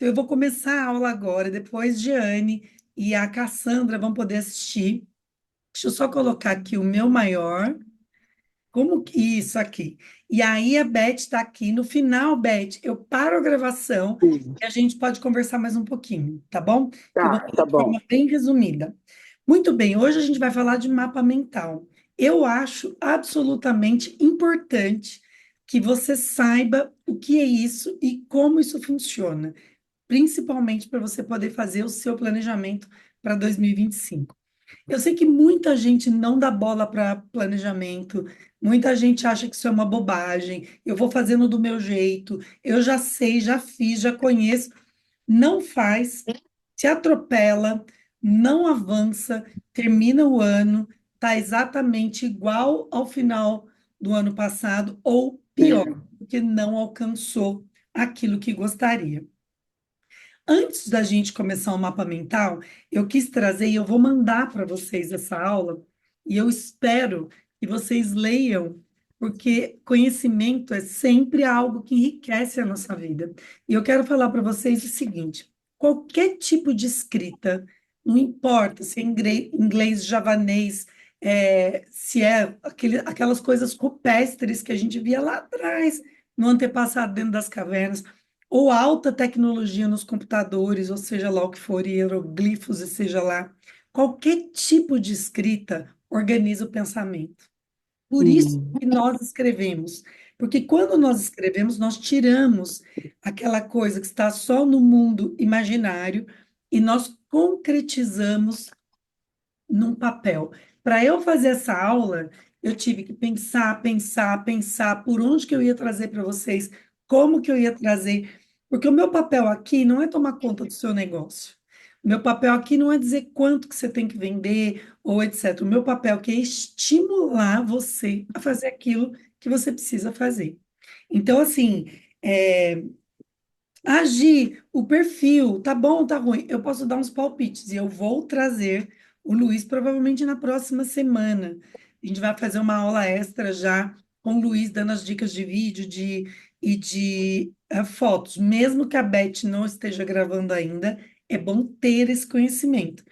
Então, eu vou começar a aula agora, depois Giane e a Cassandra vão poder assistir. Deixa eu só colocar aqui o meu maior. Como que isso aqui? E aí a Beth está aqui. No final, Beth, eu paro a gravação Sim. e a gente pode conversar mais um pouquinho, tá bom? Que eu vou Tá, falar tá de bom. forma bem resumida. Muito bem, hoje a gente vai falar de mapa mental. Eu acho absolutamente importante que você saiba o que é isso e como isso funciona, principalmente para você poder fazer o seu planejamento para 2025. Eu sei que muita gente não dá bola para planejamento, muita gente acha que isso é uma bobagem. Eu vou fazendo do meu jeito, eu já sei, já fiz, já conheço. Não faz, se atropela, não avança, termina o ano, está exatamente igual ao final do ano passado, ou pior, Sim. porque não alcançou aquilo que gostaria. Antes da gente começar o mapa mental, eu quis trazer e eu vou mandar para vocês essa aula e eu espero que vocês leiam, porque conhecimento é sempre algo que enriquece a nossa vida. E eu quero falar para vocês o seguinte: qualquer tipo de escrita, não importa se é inglês, javanês, se é aquelas coisas rupestres que a gente via lá atrás, no antepassado, dentro das cavernas ou alta tecnologia nos computadores, ou seja lá o que for, hieroglifos, e seja lá, qualquer tipo de escrita organiza o pensamento. Por isso Hum, que nós escrevemos, porque quando nós escrevemos, nós tiramos aquela coisa que está só no mundo imaginário e nós concretizamos num papel. Para eu fazer essa aula, eu tive que pensar, pensar, pensar por onde que eu ia trazer para vocês, como que eu ia trazer, porque o meu papel aqui não é tomar conta do seu negócio. O meu papel aqui não é dizer quanto que você tem que vender ou etc. O meu papel aqui é estimular você a fazer aquilo que você precisa fazer. Então, assim, é, agir, o perfil, tá bom, tá ruim. Eu posso dar uns palpites e eu vou trazer o Luiz provavelmente na próxima semana. A gente vai fazer uma aula extra já com o Luiz dando as dicas de vídeo e de fotos. Mesmo que a Beth não esteja gravando ainda, é bom ter esse conhecimento.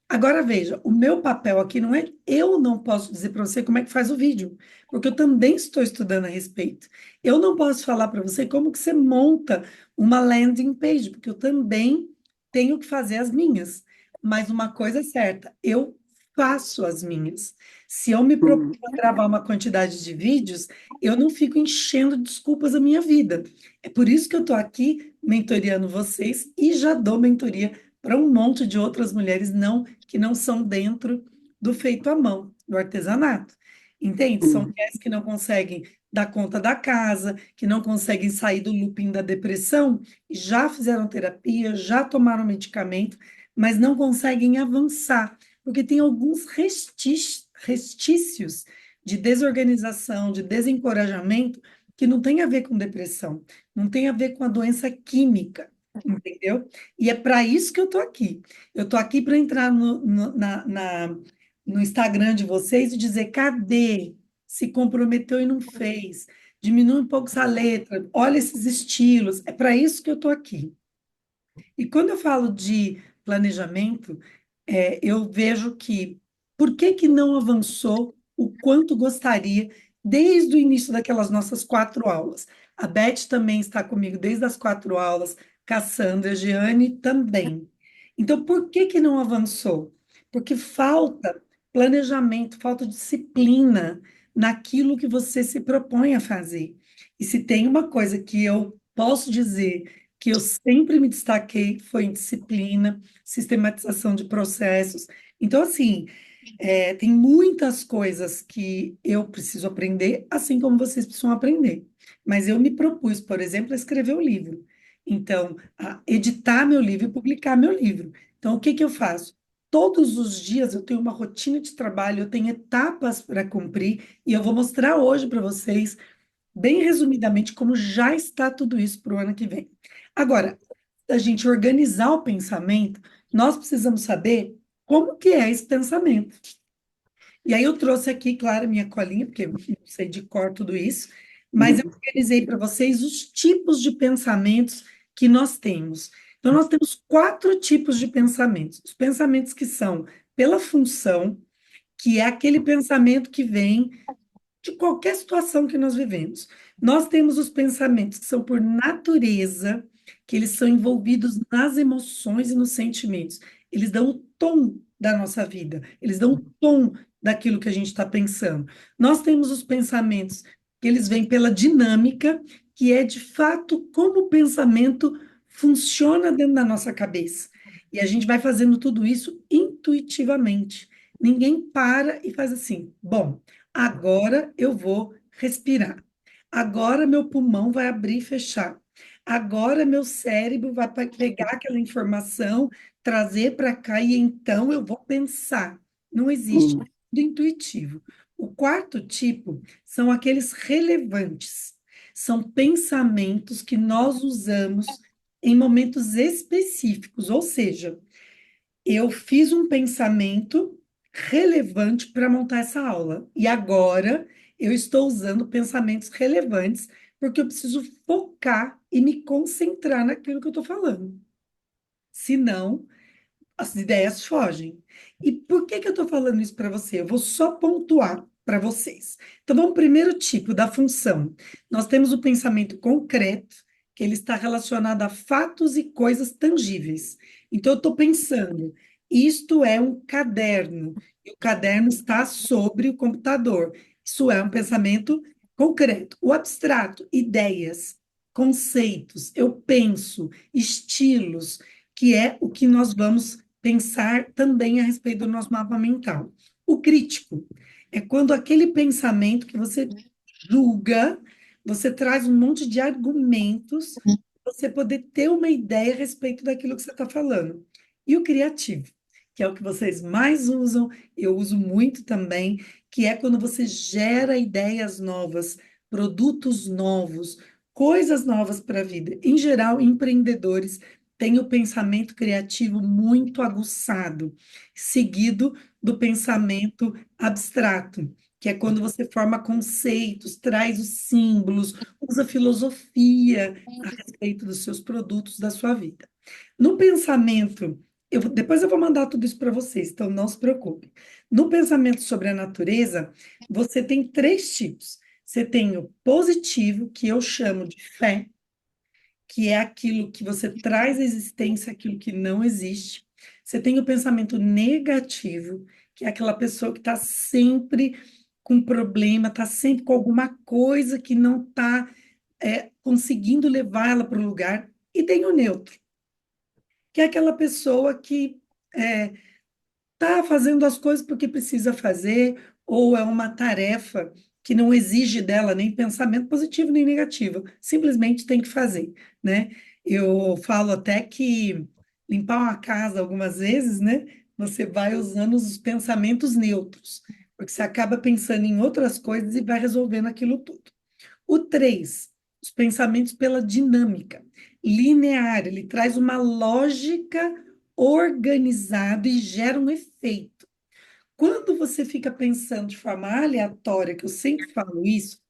Agora veja, o meu papel aqui não é, eu não posso dizer para você como é que faz o vídeo, porque eu também estou estudando a respeito. Eu não posso falar para você como que você monta uma landing page, porque eu também tenho que fazer as minhas. Mas uma coisa é certa, eu faço as minhas. Se eu me propor hum, a gravar uma quantidade de vídeos, eu não fico enchendo de desculpas a minha vida. É por isso que eu estou aqui mentoreando vocês e já dou mentoria para um monte de outras mulheres não que não são dentro do feito à mão, do artesanato. Entende? São hum, mulheres que não conseguem dar conta da casa, que não conseguem sair do looping da depressão, já fizeram terapia, já tomaram medicamento, mas não conseguem avançar, porque tem alguns restícios de desorganização, de desencorajamento, que não tem a ver com depressão, não tem a ver com a doença química, entendeu? E é para isso que eu estou aqui. Eu estou aqui para entrar no Instagram de vocês e dizer: cadê? Se comprometeu e não fez. Diminui um pouco essa letra, olha esses estilos. É para isso que eu estou aqui. E quando eu falo de planejamento, eu vejo que por que que não avançou o quanto gostaria desde o início daquelas nossas 4 aulas? A Beth também está comigo desde as 4 aulas, Cassandra, Giane também. Então, por que que não avançou? Porque falta planejamento, falta disciplina naquilo que você se propõe a fazer. E se tem uma coisa que eu posso dizer que eu sempre me destaquei foi em disciplina, sistematização de processos. Então, assim, tem muitas coisas que eu preciso aprender, assim como vocês precisam aprender. Mas eu me propus, por exemplo, a escrever o livro. Então, a editar meu livro e publicar meu livro. Então, o que que eu faço? Todos os dias eu tenho uma rotina de trabalho, eu tenho etapas para cumprir, e eu vou mostrar hoje para vocês bem resumidamente, como já está tudo isso para o ano que vem. Agora, a gente organizar o pensamento, nós precisamos saber como que é esse pensamento. E aí eu trouxe aqui, claro, minha colinha, porque eu não sei de cor tudo isso, mas eu hum, organizei para vocês os tipos de pensamentos que nós temos. Então, nós temos quatro tipos de pensamentos. Os pensamentos que são pela função, que é aquele pensamento que vem de qualquer situação que nós vivemos. Nós temos os pensamentos que são por natureza, que eles são envolvidos nas emoções e nos sentimentos. Eles dão o tom da nossa vida, eles dão o tom daquilo que a gente está pensando. Nós temos os pensamentos que eles vêm pela dinâmica, que é de fato como o pensamento funciona dentro da nossa cabeça. E a gente vai fazendo tudo isso intuitivamente. Ninguém para e faz assim, bom. Agora eu vou respirar. Agora meu pulmão vai abrir e fechar. Agora meu cérebro vai pegar aquela informação, trazer para cá e então eu vou pensar. Não existe Hum. tudo intuitivo. O quarto tipo são aqueles relevantes. São pensamentos que nós usamos em momentos específicos, ou seja, eu fiz um pensamento relevante para montar essa aula. E agora eu estou usando pensamentos relevantes porque eu preciso focar e me concentrar naquilo que eu estou falando. Senão, as ideias fogem. E por que que eu estou falando isso para você? Eu vou só pontuar para vocês. Então, vamos ao primeiro tipo da função. Nós temos o pensamento concreto, que ele está relacionado a fatos e coisas tangíveis. Então, eu estou pensando, isto é um caderno, e o caderno está sobre o computador. Isso é um pensamento concreto. O abstrato, ideias, conceitos, eu penso, estilos, que é o que nós vamos pensar também a respeito do nosso mapa mental. O crítico é quando aquele pensamento que você julga, você traz um monte de argumentos para você poder ter uma ideia a respeito daquilo que você está falando. E o criativo, que é o que vocês mais usam, eu uso muito também, que é quando você gera ideias novas, produtos novos, coisas novas para a vida. Em geral, empreendedores têm o pensamento criativo muito aguçado, seguido do pensamento abstrato, que é quando você forma conceitos, traz os símbolos, usa filosofia a respeito dos seus produtos, da sua vida. No pensamento, depois eu vou mandar tudo isso para vocês, então não se preocupe. No pensamento sobre a natureza, você tem três tipos. Você tem o positivo, que eu chamo de fé, que é aquilo que você traz à existência, aquilo que não existe. Você tem o pensamento negativo, que é aquela pessoa que está sempre com problema, está sempre com alguma coisa que não está conseguindo levar ela para o lugar. E tem o neutro, que é aquela pessoa que está fazendo as coisas porque precisa fazer, ou é uma tarefa que não exige dela nem pensamento positivo nem negativo, simplesmente tem que fazer, né? Eu falo até que limpar uma casa algumas vezes, né? Você vai usando os pensamentos neutros, porque você acaba pensando em outras coisas e vai resolvendo aquilo tudo. O 3, os pensamentos pela dinâmica. Linear, ele traz uma lógica organizada e gera um efeito. Quando você fica pensando de forma aleatória, que eu sempre falo isso,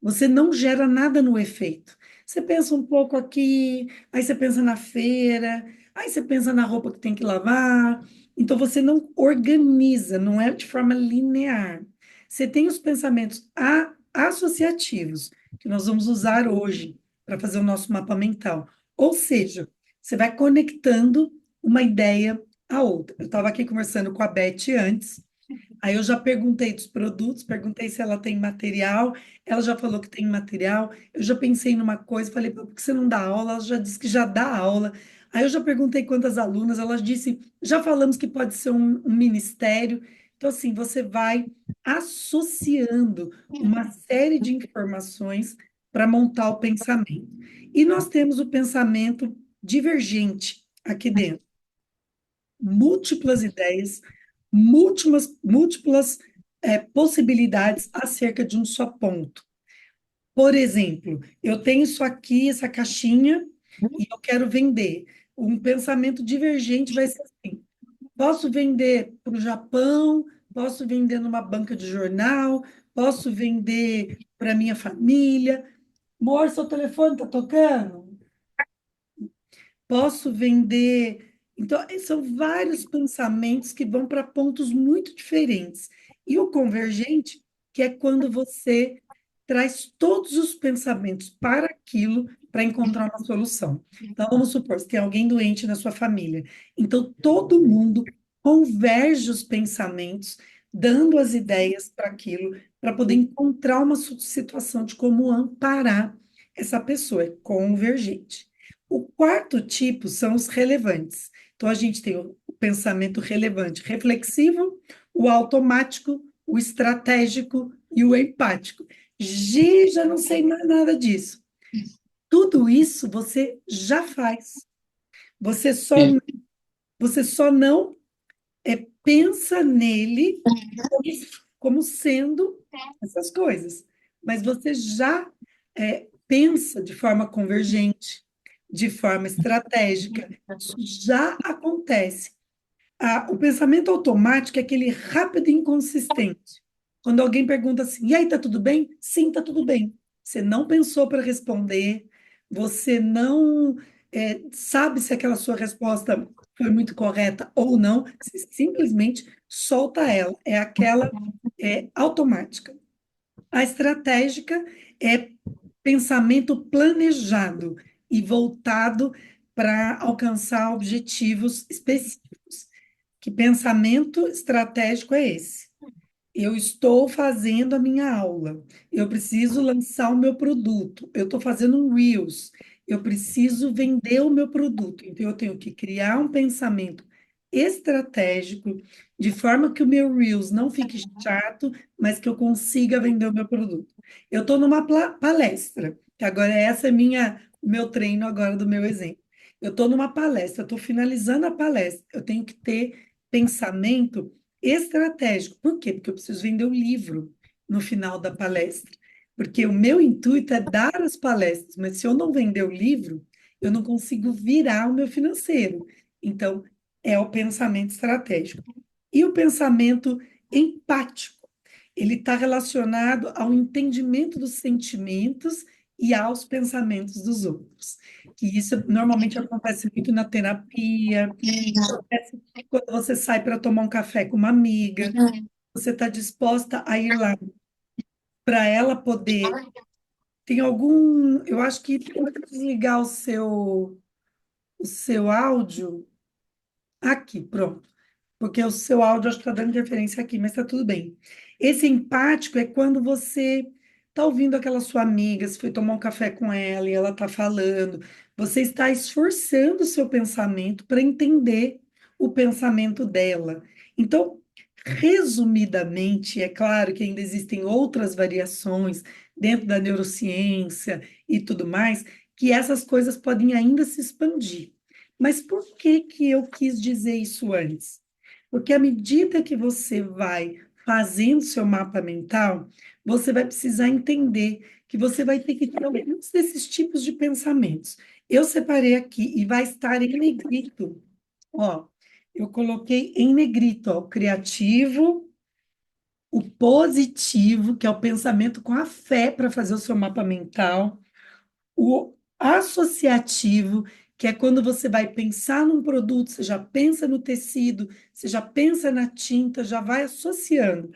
você não gera nada no efeito. Você pensa um pouco aqui, aí você pensa na feira, aí você pensa na roupa que tem que lavar. Então você não organiza, não é de forma linear. Você tem os pensamentos associativos, que nós vamos usar hoje para fazer o nosso mapa mental. Ou seja, você vai conectando uma ideia à outra. Eu estava aqui conversando com a Beth antes. Aí eu já perguntei dos produtos, perguntei se ela tem material, ela já falou que tem material. Eu já pensei numa coisa, falei, "Pô, por que você não dá aula?" Ela já disse que já dá aula. Aí eu já perguntei quantas alunas, ela disse, já falamos que pode ser um ministério. Então, assim, você vai associando uma série de informações para montar o pensamento. E nós temos o pensamento divergente aqui dentro, múltiplas ideias, múltiplas possibilidades acerca de um só ponto. Por exemplo, eu tenho isso aqui, essa caixinha, e eu quero vender. Um pensamento divergente vai ser assim: posso vender para o Japão, posso vender numa banca de jornal, posso vender para minha família. Amor, seu telefone está tocando? posso vender. Então, são vários pensamentos que vão para pontos muito diferentes. E o convergente, que é quando você traz todos os pensamentos para aquilo para encontrar uma solução. Então, vamos supor, se tem alguém doente na sua família. Então, todo mundo converge os pensamentos, dando as ideias para aquilo, para poder encontrar uma situação de como amparar essa pessoa. É convergente. O quarto tipo são os relevantes. Então, a gente tem o pensamento relevante, reflexivo, o automático, o estratégico e o empático. Gi, já não sei mais nada disso. Tudo isso você já faz. Você só, Sim. você só não pensa nele como sendo essas coisas. Mas você já pensa de forma convergente, de forma estratégica. Isso já acontece. O pensamento automático é aquele rápido e inconsistente. Quando alguém pergunta assim, e aí, tá tudo bem? Sim, tá tudo bem. Você não pensou para responder, você não sabe se aquela sua resposta foi muito correta ou não, você simplesmente solta ela. É aquela automática. A estratégica é pensamento planejado e voltado para alcançar objetivos específicos. Que pensamento estratégico é esse? Eu estou fazendo a minha aula, eu preciso lançar o meu produto, eu estou fazendo um Reels, eu preciso vender o meu produto. Então, eu tenho que criar um pensamento estratégico, de forma que o meu Reels não fique chato, mas que eu consiga vender o meu produto. Eu estou numa palestra, que agora essa é o meu treino agora do meu exemplo. Eu estou numa palestra, estou finalizando a palestra, eu tenho que ter pensamento estratégico. Por quê? Porque eu preciso vender o livro no final da palestra. Porque o meu intuito é dar as palestras, mas se eu não vender o livro, eu não consigo virar o meu financeiro. Então, é o pensamento estratégico. E o pensamento empático, ele está relacionado ao entendimento dos sentimentos e aos pensamentos dos outros. Que isso normalmente acontece muito na terapia, acontece quando você sai para tomar um café com uma amiga, você está disposta a ir lá para ela poder. Tem algum. Eu acho que pode desligar o seu áudio. Aqui, pronto. Porque o seu áudio acho que está dando interferência aqui, mas está tudo bem. Esse empático é quando você está ouvindo aquela sua amiga, você foi tomar um café com ela e ela está falando, você está esforçando o seu pensamento para entender o pensamento dela. Então, resumidamente, é claro que ainda existem outras variações dentro da neurociência e tudo mais, que essas coisas podem ainda se expandir. Mas por que que eu quis dizer isso antes? Porque à medida que você vai fazendo seu mapa mental, você vai precisar entender que você vai ter que ter alguns desses tipos de pensamentos. Eu separei aqui e vai estar em negrito. Ó, eu coloquei em negrito, ó, o criativo, o positivo, que é o pensamento com a fé para fazer o seu mapa mental, o associativo, que é quando você vai pensar num produto, você já pensa no tecido, você já pensa na tinta, já vai associando.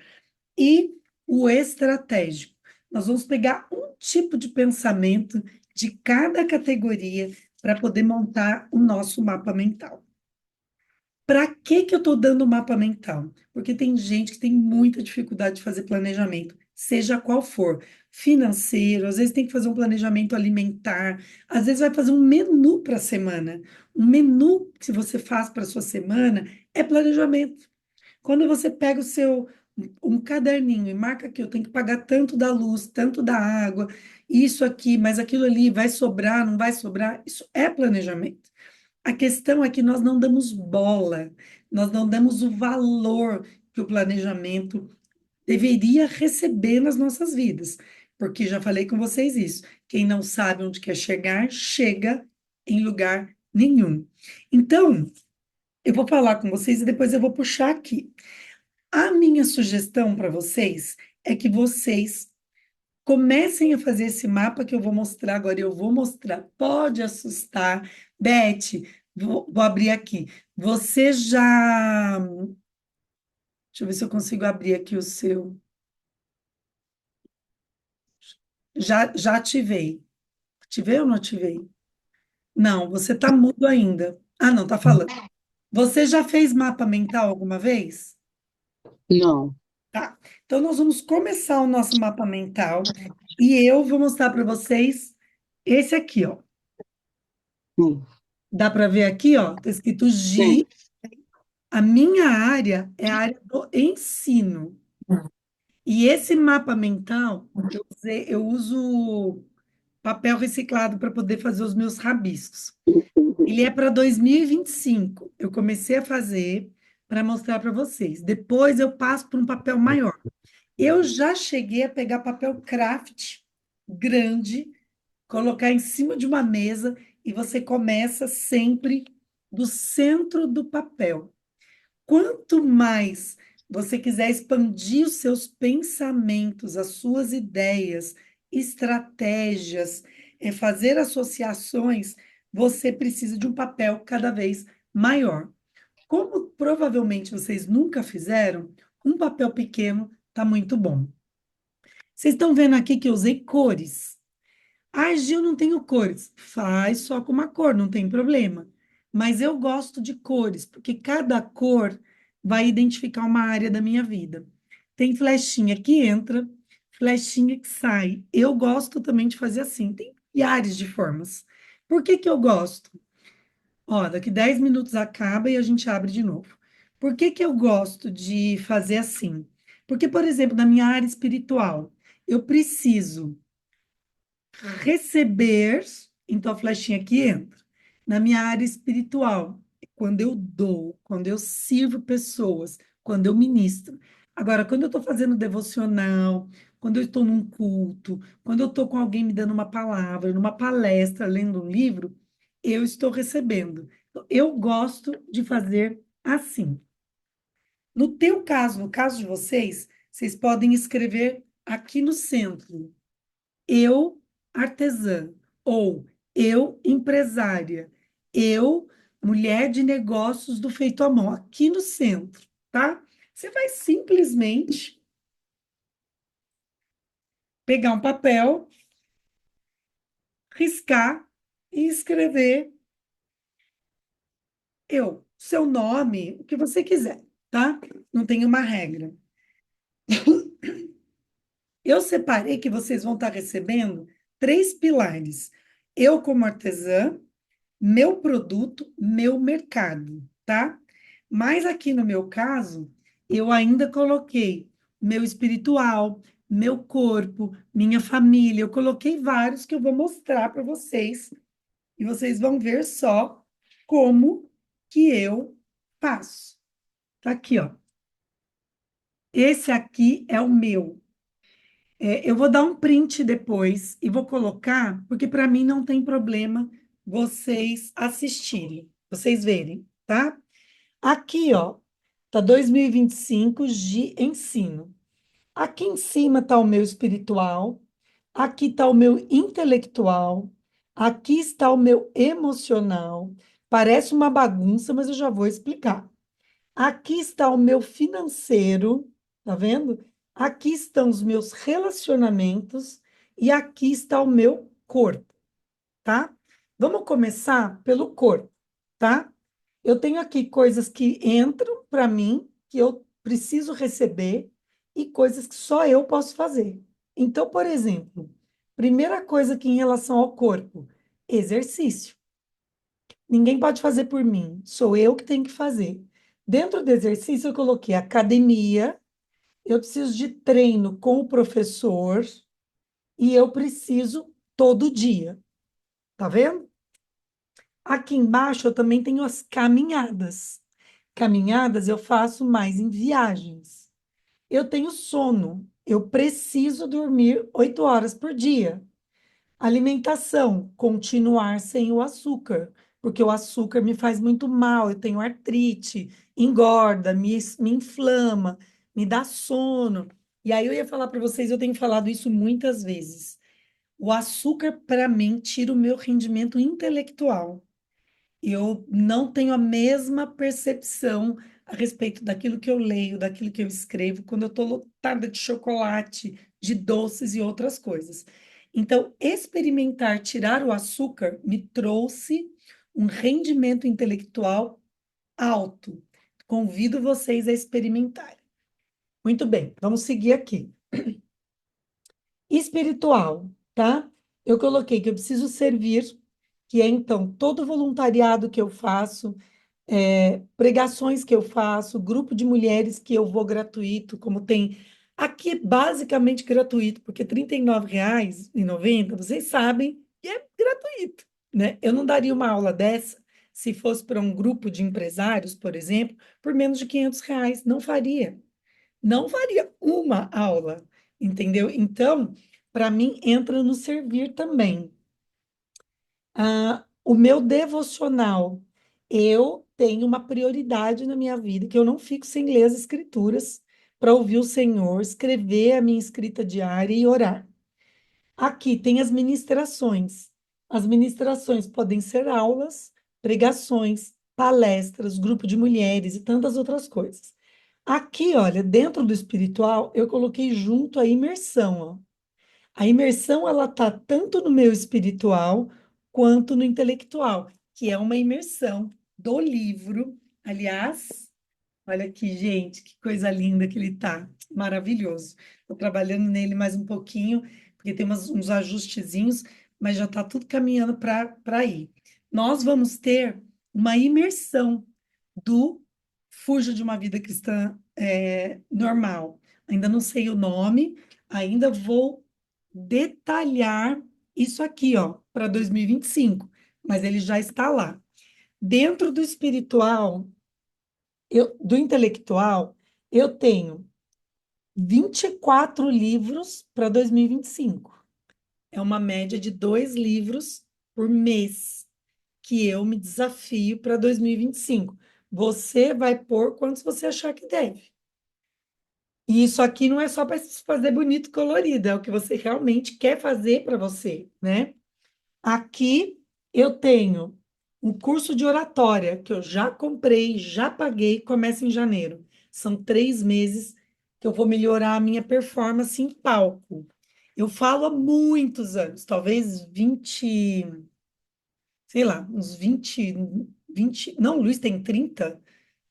E o estratégico. Nós vamos pegar um tipo de pensamento de cada categoria para poder montar o nosso mapa mental. Para que que eu estou dando mapa mental? Porque tem gente que tem muita dificuldade de fazer planejamento, seja qual for, financeiro, às vezes tem que fazer um planejamento alimentar, às vezes vai fazer um menu para a semana. Um menu que você faz para a sua semana é planejamento. Quando você pega o seu um caderninho e marca que eu tenho que pagar tanto da luz, tanto da água, isso aqui, mas aquilo ali vai sobrar, não vai sobrar, isso é planejamento. A questão é que nós não damos bola, nós não damos o valor que o planejamento deveria receber nas nossas vidas, porque já falei com vocês isso. Quem não sabe onde quer chegar, chega em lugar nenhum. Então, eu vou falar com vocês e depois eu vou puxar aqui. A minha sugestão para vocês é que vocês comecem a fazer esse mapa que eu vou mostrar agora. Eu vou mostrar, pode assustar, Beth, vou abrir aqui. Você já. Deixa eu ver se eu consigo abrir aqui o seu. Já ativei. Ativei ou não ativei? Não, você tá mudo ainda. Ah, não, tá falando. Você já fez mapa mental alguma vez? Não. Tá. Então, nós vamos começar o nosso mapa mental e eu vou mostrar para vocês esse aqui, ó. Sim. Dá para ver aqui, ó, tá escrito Sim. Gi. A minha área é a área do ensino. E esse mapa mental, eu uso papel reciclado para poder fazer os meus rabiscos. Ele é para 2025. Eu comecei a fazer para mostrar para vocês. Depois eu passo para um papel maior. Eu já cheguei a pegar papel craft grande, colocar em cima de uma mesa e você começa sempre do centro do papel. Quanto mais você quiser expandir os seus pensamentos, as suas ideias, estratégias, fazer associações, você precisa de um papel cada vez maior. Como provavelmente vocês nunca fizeram, um papel pequeno está muito bom. Vocês estão vendo aqui que eu usei cores. Ah, Gil, não tenho cores. Faz só com uma cor, não tem problema. Mas eu gosto de cores, porque cada cor vai identificar uma área da minha vida. Tem flechinha que entra, flechinha que sai. Eu gosto também de fazer assim. Tem milhares de formas. Por que que eu gosto? Ó, daqui 10 minutos acaba e a gente abre de novo. Por que que eu gosto de fazer assim? Porque, por exemplo, na minha área espiritual, eu preciso receber, então a flechinha aqui entra. Na minha área espiritual, quando eu dou, quando eu sirvo pessoas, quando eu ministro. Agora, quando eu estou fazendo devocional, quando eu estou num culto, quando eu estou com alguém me dando uma palavra, numa palestra, lendo um livro, eu estou recebendo. Então, eu gosto de fazer assim. No teu caso, no caso de vocês, vocês podem escrever aqui no centro eu artesã, ou eu empresária, eu mulher de negócios do feito à mão, aqui no centro, tá? Você vai simplesmente pegar um papel, riscar e escrever eu, seu nome, o que você quiser, tá? Não tem uma regra. Eu separei que vocês vão estar recebendo três pilares. Eu como artesã, meu produto, meu mercado, tá? Mas aqui no meu caso, eu ainda coloquei meu espiritual, meu corpo, minha família, eu coloquei vários que eu vou mostrar para vocês e vocês vão ver só como que eu faço. Tá aqui, ó. Esse aqui é o meu. Eu vou dar um print depois e vou colocar, porque para mim não tem problema vocês assistirem, vocês verem, tá? Aqui, ó, tá 2025 de ensino. Aqui em cima tá o meu espiritual, aqui tá o meu intelectual, aqui está o meu emocional. Parece uma bagunça, mas eu já vou explicar. Aqui está o meu financeiro, tá vendo? Aqui estão os meus relacionamentos e aqui está o meu corpo, tá? Vamos começar pelo corpo, tá? Eu tenho aqui coisas que entram para mim, que eu preciso receber, e coisas que só eu posso fazer. Então, por exemplo, primeira coisa aqui em relação ao corpo, exercício. Ninguém pode fazer por mim, sou eu que tenho que fazer. Dentro do exercício, eu coloquei academia, eu preciso de treino com o professor e eu preciso todo dia, tá vendo? Aqui embaixo eu também tenho as caminhadas. Caminhadas eu faço mais em viagens. Eu tenho sono, eu preciso dormir 8 horas por dia. Alimentação, continuar sem o açúcar, porque o açúcar me faz muito mal. Eu tenho artrite, engorda, me inflama, me dá sono. E aí eu ia falar para vocês, eu tenho falado isso muitas vezes. O açúcar, para mim, tira o meu rendimento intelectual. eu não tenho a mesma percepção a respeito daquilo que eu leio, daquilo que eu escrevo, quando eu estou lotada de chocolate, de doces e outras coisas. Então, experimentar tirar o açúcar me trouxe um rendimento intelectual alto. Convido vocês a experimentarem. Muito bem, vamos seguir aqui. Espiritual, tá? Eu coloquei que eu preciso servir, que é então todo voluntariado que eu faço, pregações que eu faço, grupo de mulheres que eu vou gratuito, como tem aqui é basicamente gratuito, porque R$ 39,90, vocês sabem, e é gratuito, né? Eu não daria uma aula dessa se fosse para um grupo de empresários, por exemplo, por menos de R$ 500, não faria. Não faria uma aula, entendeu? Então, para mim, entra no servir também. O meu devocional, eu tenho uma prioridade na minha vida, que eu não fico sem ler as escrituras para ouvir o Senhor, escrever a minha escrita diária e orar. Aqui tem as ministrações. As ministrações podem ser aulas, pregações, palestras, grupo de mulheres e tantas outras coisas. Aqui, olha, dentro do espiritual, eu coloquei junto a imersão, ó. A imersão, ela tá tanto no meu espiritual quanto no intelectual, que é uma imersão do livro. Aliás, olha aqui, gente, que coisa linda que ele tá. Maravilhoso. Estou trabalhando nele mais um pouquinho, porque tem uns ajustezinhos, mas já está tudo caminhando para ir. Nós vamos ter uma imersão do Fuja de uma Vida Cristã normal. Ainda não sei o nome, ainda vou detalhar isso aqui, ó, para 2025, mas ele já está lá. Dentro do espiritual, do intelectual, eu tenho 24 livros para 2025. É uma média de 2 livros por mês que eu me desafio para 2025. Você vai pôr quantos você achar que deve. E isso aqui não é só para se fazer bonito e colorido, é o que você realmente quer fazer para você, né? Aqui eu tenho um curso de oratória que eu já comprei, já paguei, começa em janeiro. São 3 meses que eu vou melhorar a minha performance em palco. Eu falo há muitos anos, talvez 20, sei lá, uns 20, não, o Luiz tem 30,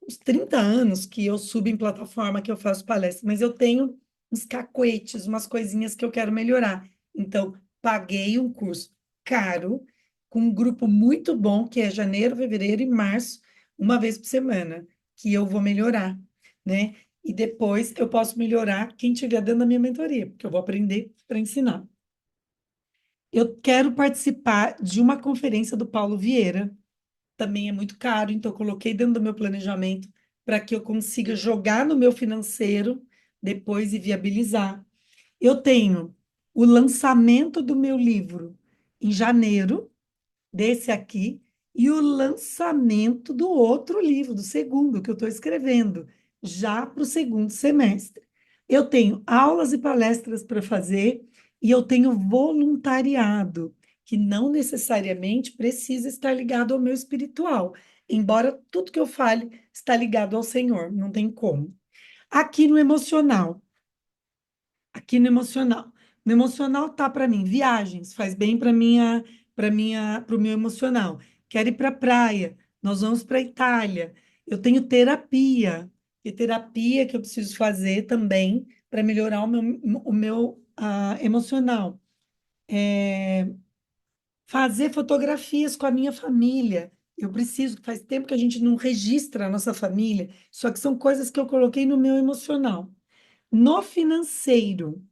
uns 30 anos que eu subo em plataforma, que eu faço palestra, mas eu tenho uns cacuetes, umas coisinhas que eu quero melhorar. Então, paguei um curso caro, com um grupo muito bom, que é janeiro, fevereiro e março, uma vez por semana, que eu vou melhorar, né? E depois eu posso melhorar quem estiver dando a minha mentoria, porque eu vou aprender para ensinar. Eu quero participar de uma conferência do Paulo Vieira, também é muito caro, então eu coloquei dentro do meu planejamento para que eu consiga jogar no meu financeiro depois e viabilizar. Eu tenho o lançamento do meu livro em janeiro, desse aqui, e o lançamento do outro livro, do segundo, que eu estou escrevendo, já para o segundo semestre. Eu tenho aulas e palestras para fazer e eu tenho voluntariado, que não necessariamente precisa estar ligado ao meu espiritual, embora tudo que eu fale está ligado ao Senhor, não tem como. Aqui no emocional, aqui no emocional. No emocional tá para mim viagens, faz bem para o meu emocional. Quero ir para a praia, nós vamos para a Itália. Eu tenho terapia, e terapia que eu preciso fazer também para melhorar o meu emocional. Fazer fotografias com a minha família. Eu preciso, faz tempo que a gente não registra a nossa família, só que são coisas que eu coloquei no meu emocional. No financeiro,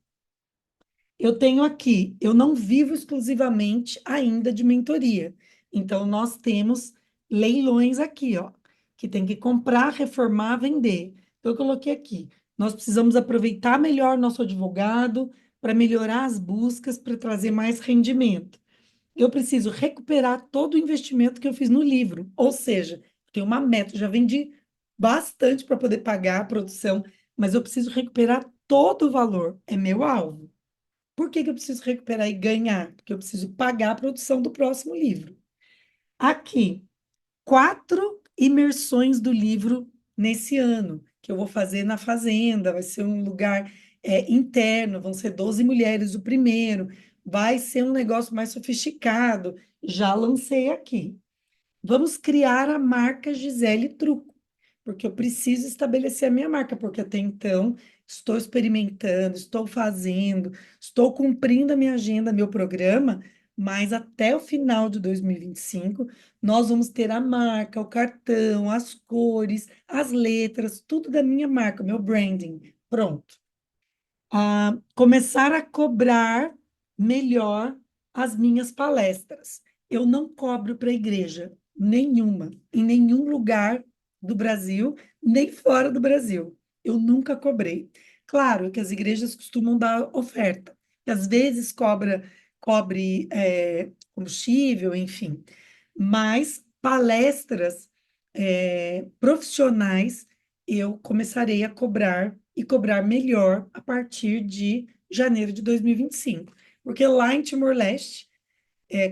eu tenho aqui, eu não vivo exclusivamente ainda de mentoria. Então, nós temos leilões aqui, ó, que tem que comprar, reformar, vender. Então, eu coloquei aqui. Nós precisamos aproveitar melhor nosso advogado para melhorar as buscas, para trazer mais rendimento. Eu preciso recuperar todo o investimento que eu fiz no livro. Ou seja, tenho uma meta, já vendi bastante para poder pagar a produção, mas eu preciso recuperar todo o valor. É meu alvo. Por que que eu preciso recuperar e ganhar? Porque eu preciso pagar a produção do próximo livro. Aqui, 4 imersões do livro nesse ano, que eu vou fazer na Fazenda, vai ser um lugar interno, vão ser 12 mulheres o primeiro, vai ser um negócio mais sofisticado. Já lancei aqui. Vamos criar a marca Gisele Truco, porque eu preciso estabelecer a minha marca, porque até então estou experimentando, estou fazendo, estou cumprindo a minha agenda, meu programa, mas até o final de 2025 nós vamos ter a marca, o cartão, as cores, as letras, tudo da minha marca, meu branding. Pronto. Começar a cobrar melhor as minhas palestras. Eu não cobro para a igreja nenhuma, em nenhum lugar do Brasil, nem fora do Brasil. Eu nunca cobrei. Claro que as igrejas costumam dar oferta, que às vezes cobre combustível, enfim, mas palestras profissionais eu começarei a cobrar e cobrar melhor a partir de janeiro de 2025. Porque lá em Timor-Leste,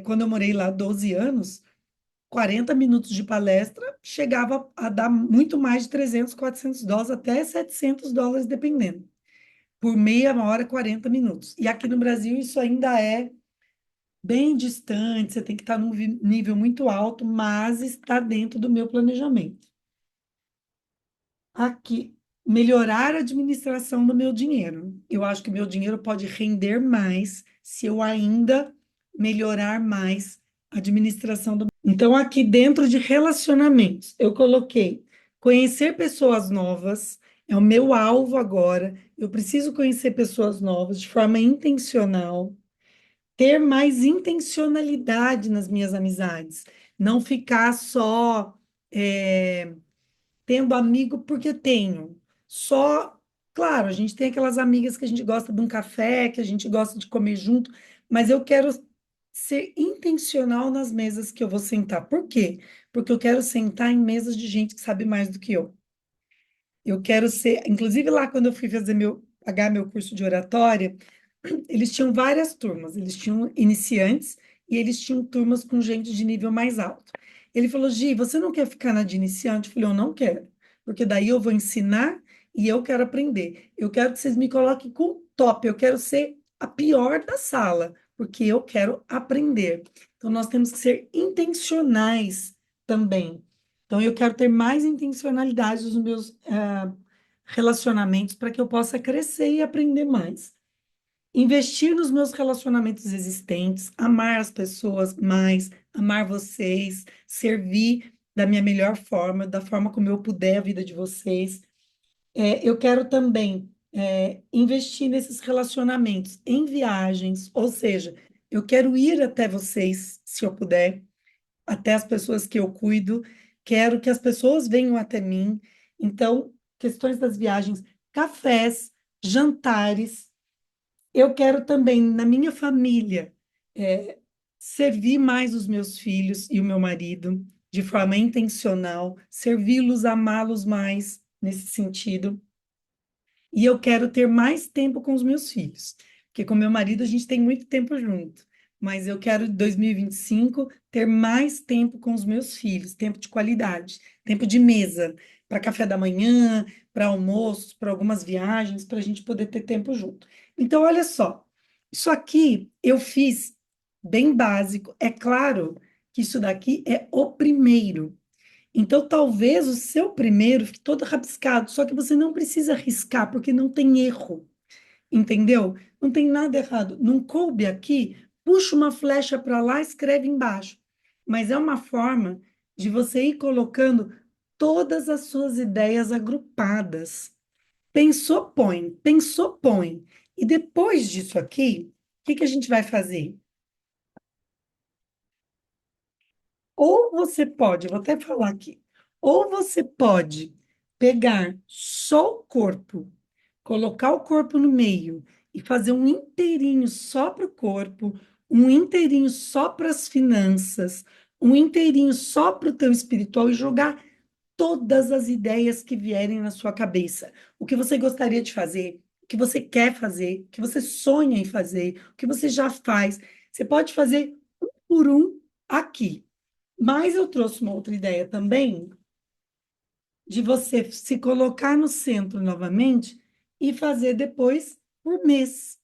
quando eu morei lá 12 anos, 40 minutos de palestra chegava a dar muito mais de 300, US$ 400, até US$ 700, dependendo. Por meia hora, 40 minutos. E aqui no Brasil isso ainda é bem distante, você tem que estar num nível muito alto, mas está dentro do meu planejamento. Aqui, melhorar a administração do meu dinheiro. Eu acho que meu dinheiro pode render mais se eu ainda melhorar mais a administração do. Então, aqui dentro de relacionamentos, eu coloquei conhecer pessoas novas, é o meu alvo agora. Eu preciso conhecer pessoas novas de forma intencional, ter mais intencionalidade nas minhas amizades, não ficar só. Tendo amigo porque tenho. Só, claro, a gente tem aquelas amigas que a gente gosta de um café, que a gente gosta de comer junto, mas eu quero ser intencional nas mesas que eu vou sentar. Por quê? Porque eu quero sentar em mesas de gente que sabe mais do que eu. Eu quero ser, inclusive lá quando eu fui pagar meu curso de oratória, eles tinham várias turmas, eles tinham iniciantes e eles tinham turmas com gente de nível mais alto. Ele falou: Gi, você não quer ficar na de iniciante? Eu falei: eu não quero, porque daí eu vou ensinar e eu quero aprender. Eu quero que vocês me coloquem com top, eu quero ser a pior da sala, porque eu quero aprender. Então nós temos que ser intencionais também. Então eu quero ter mais intencionalidade nos meus relacionamentos para que eu possa crescer e aprender mais. Investir nos meus relacionamentos existentes, amar as pessoas mais, amar vocês, servir da minha melhor forma, da forma como eu puder a vida de vocês. Eu quero também investir nesses relacionamentos em viagens, ou seja, eu quero ir até vocês, se eu puder, até as pessoas que eu cuido, quero que as pessoas venham até mim. Então, questões das viagens, cafés, jantares. Eu quero também, na minha família, é, servir mais os meus filhos e o meu marido de forma intencional, servi-los, amá-los mais nesse sentido. E eu quero ter mais tempo com os meus filhos, porque com meu marido a gente tem muito tempo junto, mas eu quero, em 2025, ter mais tempo com os meus filhos, tempo de qualidade, tempo de mesa, para café da manhã, para almoço, para algumas viagens, para a gente poder ter tempo junto. Então, olha só, isso aqui eu fiz bem básico. É claro que isso daqui é o primeiro. Então, talvez o seu primeiro fique todo rabiscado, só que você não precisa riscar, porque não tem erro, entendeu? Não tem nada errado. Não coube aqui, puxa uma flecha para lá, escreve embaixo. Mas é uma forma de você ir colocando todas as suas ideias agrupadas. Pensou, põe. Pensou, põe. E depois disso aqui, o que que a gente vai fazer? Ou você pode, eu vou até falar aqui, ou você pode pegar só o corpo, colocar o corpo no meio e fazer um inteirinho só para o corpo, um inteirinho só para as finanças, um inteirinho só para o teu espiritual e jogar todas as ideias que vierem na sua cabeça. O que você gostaria de fazer, o que você quer fazer, o que você sonha em fazer, o que você já faz. Você pode fazer um por um aqui. Mas eu trouxe uma outra ideia também de você se colocar no centro novamente e fazer depois por mês.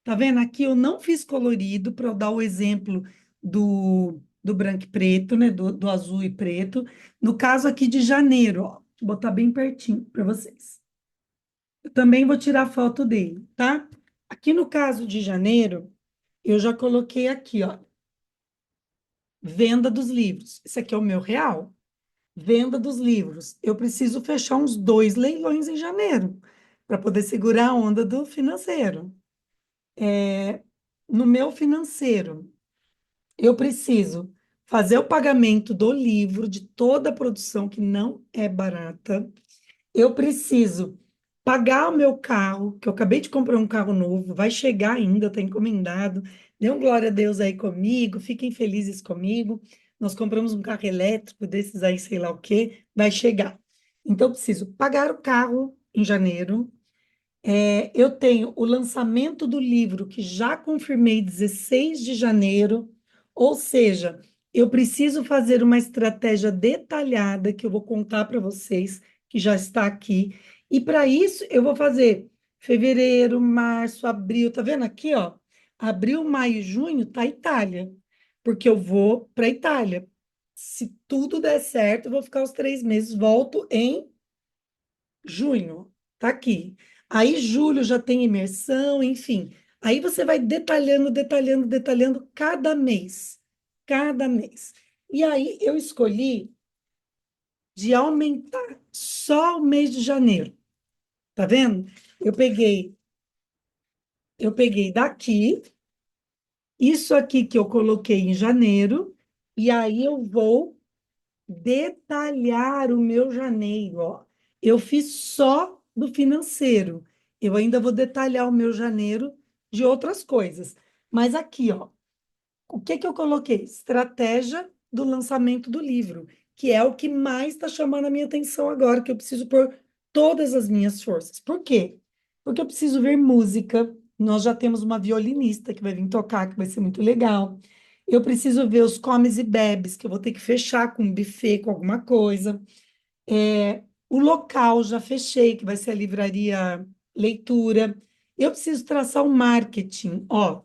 Tá vendo? Aqui eu não fiz colorido para dar o exemplo do branco e preto, né? Do azul e preto. No caso aqui de janeiro, ó, vou botar bem pertinho para vocês. Eu também vou tirar foto dele, tá? Aqui no caso de janeiro, eu já coloquei aqui, ó, venda dos livros. Esse aqui é o meu real. Venda dos livros. Eu preciso fechar uns 2 leilões em janeiro para poder segurar a onda do financeiro. No meu financeiro, eu preciso fazer o pagamento do livro, de toda a produção, que não é barata. Eu preciso pagar o meu carro, que eu acabei de comprar um carro novo, vai chegar ainda, está encomendado. Dê um glória a Deus aí comigo, fiquem felizes comigo. Nós compramos um carro elétrico desses aí, sei lá o quê, vai chegar. Então, eu preciso pagar o carro em janeiro. Eu tenho o lançamento do livro, que já confirmei 16 de janeiro, ou seja, eu preciso fazer uma estratégia detalhada que eu vou contar para vocês, que já está aqui. E para isso, eu vou fazer fevereiro, março, abril, tá vendo aqui, ó? Abril, maio, junho, tá Itália, porque eu vou para Itália. Se tudo der certo, eu vou ficar os 3 meses, volto em junho, tá aqui. Aí, julho já tem imersão, enfim. Aí você vai detalhando, detalhando, detalhando cada mês. Cada mês. E aí eu escolhi de aumentar só o mês de janeiro. Tá vendo? Eu peguei, eu peguei daqui, isso aqui que eu coloquei em janeiro, e aí eu vou detalhar o meu janeiro, ó. Eu fiz só do financeiro. Eu ainda vou detalhar o meu janeiro de outras coisas. Mas aqui, ó, o que que eu coloquei? Estratégia do lançamento do livro, que é o que mais está chamando a minha atenção agora, que eu preciso pôr todas as minhas forças. Por quê? Porque eu preciso ver música. Nós já temos uma violinista que vai vir tocar, que vai ser muito legal. Eu preciso ver os comes e bebes, que eu vou ter que fechar com um buffet, com alguma coisa. O local já fechei, que vai ser a livraria Leitura. Eu preciso traçar o marketing, ó,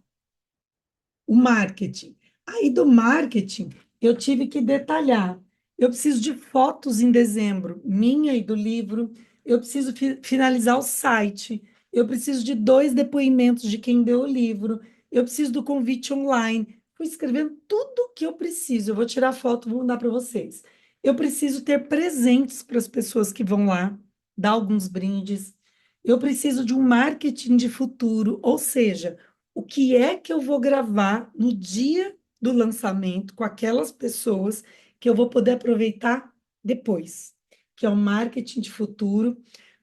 o marketing. Aí do marketing, eu tive que detalhar. Eu preciso de fotos em dezembro, minha e do livro. Eu preciso finalizar o site. Eu preciso de 2 depoimentos de quem deu o livro. Eu preciso do convite online. Fui escrevendo tudo o que eu preciso. Eu vou tirar foto, vou mandar para vocês. Eu preciso ter presentes para as pessoas que vão lá, dar alguns brindes. Eu preciso de um marketing de futuro, ou seja, o que é que eu vou gravar no dia do lançamento com aquelas pessoas que eu vou poder aproveitar depois, que é o marketing de futuro,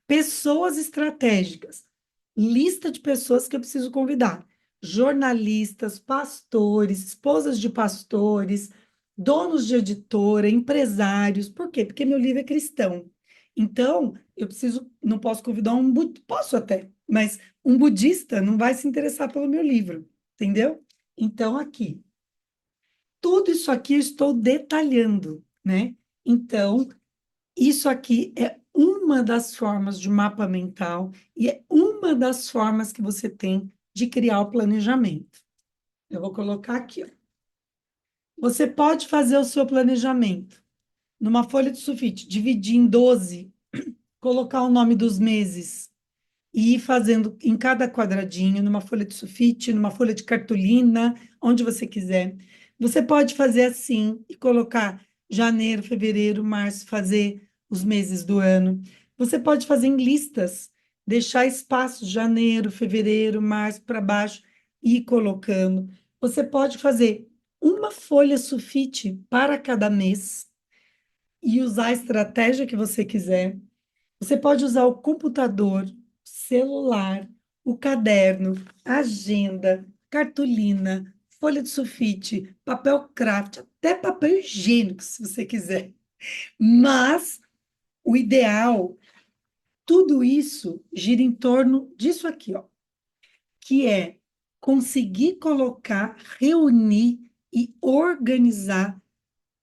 pessoas estratégicas, lista de pessoas que eu preciso convidar, jornalistas, pastores, esposas de pastores, donos de editora, empresários. Por quê? Porque meu livro é cristão. Então, eu preciso, não posso convidar posso até, mas um budista não vai se interessar pelo meu livro, entendeu? Então, aqui, tudo isso aqui eu estou detalhando, né? Então, isso aqui é uma das formas de mapa mental e é uma das formas que você tem de criar o planejamento. Eu vou colocar aqui, ó. Você pode fazer o seu planejamento numa folha de sulfite, dividir em 12, colocar o nome dos meses e ir fazendo em cada quadradinho, numa folha de sulfite, numa folha de cartolina, onde você quiser. Você pode fazer assim e colocar janeiro, fevereiro, março, fazer os meses do ano. Você pode fazer em listas, deixar espaços janeiro, fevereiro, março para baixo e ir colocando. Você pode fazer uma folha sulfite para cada mês e usar a estratégia que você quiser. Você pode usar o computador, celular, o caderno, agenda, cartolina, folha de sulfite, papel craft, até papel higiênico, se você quiser. Mas o ideal, tudo isso gira em torno disso aqui, ó, que é conseguir colocar, reunir e organizar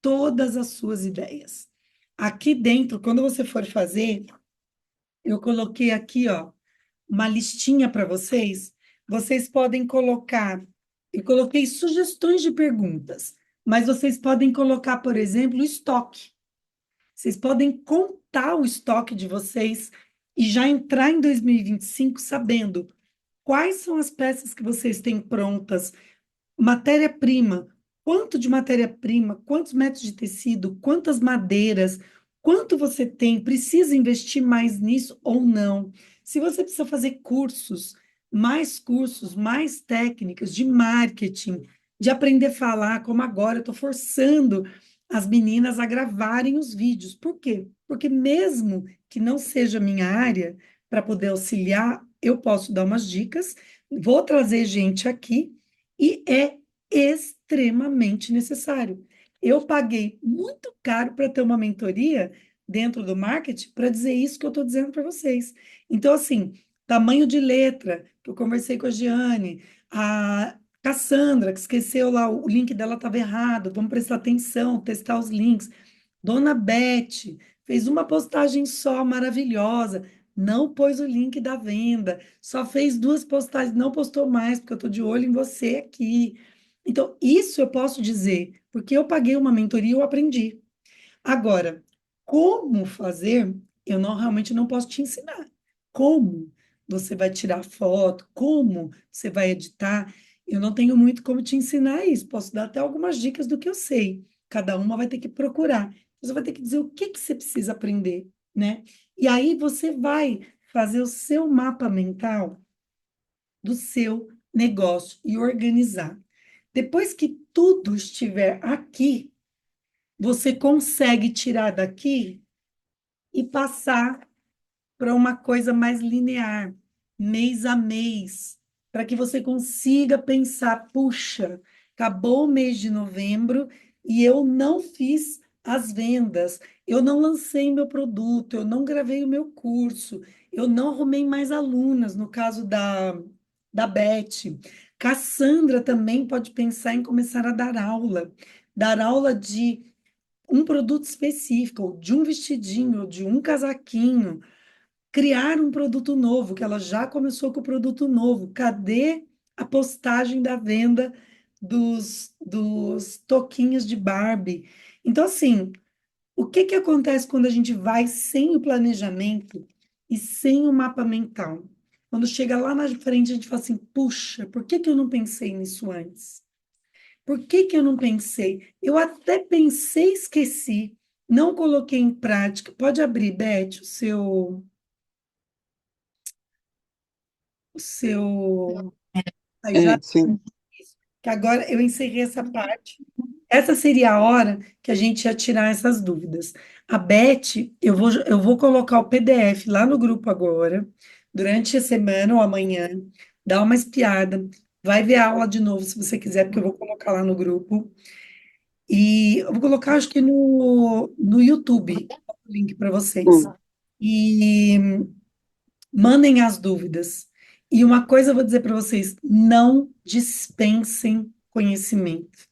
todas as suas ideias. Aqui dentro, quando você for fazer, eu coloquei aqui, ó, uma listinha para vocês. Vocês podem colocar, eu coloquei sugestões de perguntas, mas vocês podem colocar, por exemplo, o estoque. Vocês podem contar o estoque de vocês e já entrar em 2025 sabendo quais são as peças que vocês têm prontas, matéria-prima, quanto de matéria-prima, quantos metros de tecido, quantas madeiras, quanto você tem, precisa investir mais nisso ou não? Se você precisa fazer cursos, mais técnicas de marketing, de aprender a falar, como agora eu estou forçando as meninas a gravarem os vídeos. Por quê? Porque mesmo que não seja minha área, para poder auxiliar, eu posso dar umas dicas, vou trazer gente aqui e é extremamente necessário. Eu paguei muito caro para ter uma mentoria dentro do marketing para dizer isso que eu estou dizendo para vocês. Então, assim, tamanho de letra, que eu conversei com a Giane, a Cassandra, que esqueceu lá, o link dela estava errado, vamos prestar atenção, testar os links. Dona Beth fez uma postagem só, maravilhosa, não pôs o link da venda, só fez duas postagens, não postou mais, porque eu estou de olho em você aqui. Então, isso eu posso dizer, porque eu paguei uma mentoria e eu aprendi. Agora, como fazer, eu não realmente não posso te ensinar. Como você vai tirar foto, como você vai editar, eu não tenho muito como te ensinar isso. Posso dar até algumas dicas do que eu sei. Cada uma vai ter que procurar. Você vai ter que dizer o que que você precisa aprender, né? E aí você vai fazer o seu mapa mental do seu negócio e organizar. Depois que tudo estiver aqui, você consegue tirar daqui e passar para uma coisa mais linear, mês a mês, para que você consiga pensar, puxa, acabou o mês de novembro e eu não fiz as vendas, eu não lancei meu produto, eu não gravei o meu curso, eu não arrumei mais alunas, no caso da Beth. Cassandra também pode pensar em começar a dar aula de um produto específico, ou de um vestidinho, ou de um casaquinho, criar um produto novo, que ela já começou com o produto novo. Cadê a postagem da venda dos toquinhos de Barbie? Então, assim, o que que acontece quando a gente vai sem o planejamento e sem o mapa mental? Quando chega lá na frente, a gente fala assim, puxa, por que que eu não pensei nisso antes? Por que que eu não pensei? Eu até pensei, esqueci, não coloquei em prática. Pode abrir, Beth, o seu. Aí já, Sim. que agora eu encerrei essa parte. Essa seria a hora que a gente ia tirar essas dúvidas. A Beth, eu vou colocar o PDF lá no grupo agora, durante a semana ou amanhã, dá uma espiada, vai ver a aula de novo se você quiser, porque eu vou colocar lá no grupo. E eu vou colocar, acho que no YouTube, o link para vocês. Hum, E mandem as dúvidas. E uma coisa eu vou dizer para vocês: não dispensem conhecimento.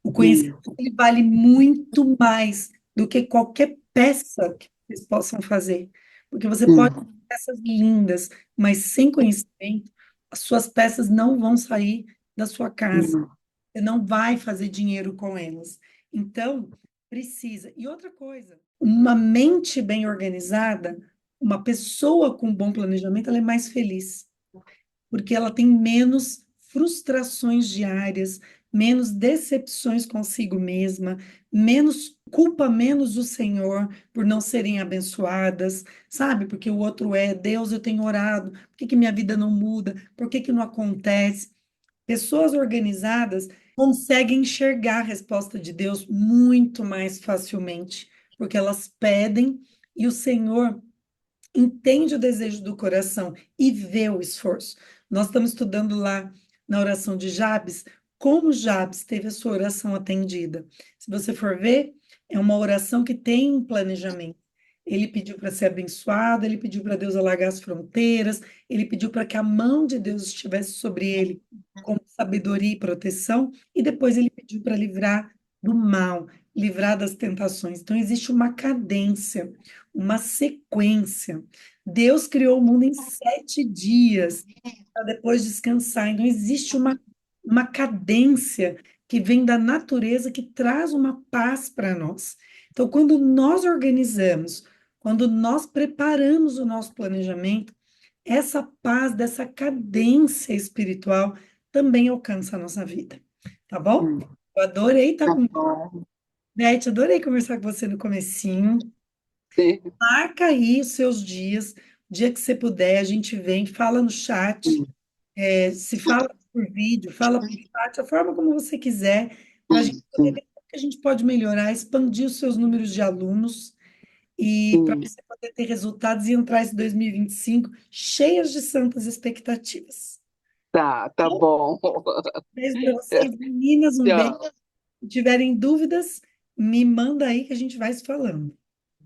O conhecimento hum, ele vale muito mais do que qualquer peça que vocês possam fazer. Porque você pode ter hum, peças lindas, mas sem conhecimento, as suas peças não vão sair da sua casa. hum, Você não vai fazer dinheiro com elas. Então, precisa. E outra coisa, uma mente bem organizada, uma pessoa com bom planejamento, ela é mais feliz, porque ela tem menos frustrações diárias, menos decepções consigo mesma, menos culpa menos o Senhor por não serem abençoadas, sabe? Porque o outro é, Deus, eu tenho orado, por que que minha vida não muda? Por que que não acontece? Pessoas organizadas conseguem enxergar a resposta de Deus muito mais facilmente, porque elas pedem e o Senhor entende o desejo do coração e vê o esforço. Nós estamos estudando lá na oração de Jabes, como Jabes teve a sua oração atendida. Se você for ver, é uma oração que tem um planejamento. Ele pediu para ser abençoado, ele pediu para Deus alargar as fronteiras, ele pediu para que a mão de Deus estivesse sobre ele com sabedoria e proteção, e depois ele pediu para livrar do mal, livrar das tentações. Então, existe uma cadência, uma sequência. Deus criou o mundo em 7 dias, para depois descansar. Então, existe uma cadência que vem da natureza que traz uma paz para nós. Então, quando nós organizamos, quando nós preparamos o nosso planejamento, essa paz dessa cadência espiritual também alcança a nossa vida, tá bom? Hum. Eu adorei estar Tá com bom. Beth, adorei conversar com você no comecinho. Sim. Marca aí os seus dias, o dia que você puder, a gente vem, fala no chat, Hum, se fala por vídeo, fala por chat, a forma como você quiser, para a gente poder sim. ver como que a gente pode melhorar, expandir os seus números de alunos e para Sim. você poder ter resultados e entrar esse 2025 cheias de santas expectativas. Tá bom. Beijo para vocês, meninas, um beijo. Tchau. Se tiverem dúvidas, me manda aí que a gente vai se falando.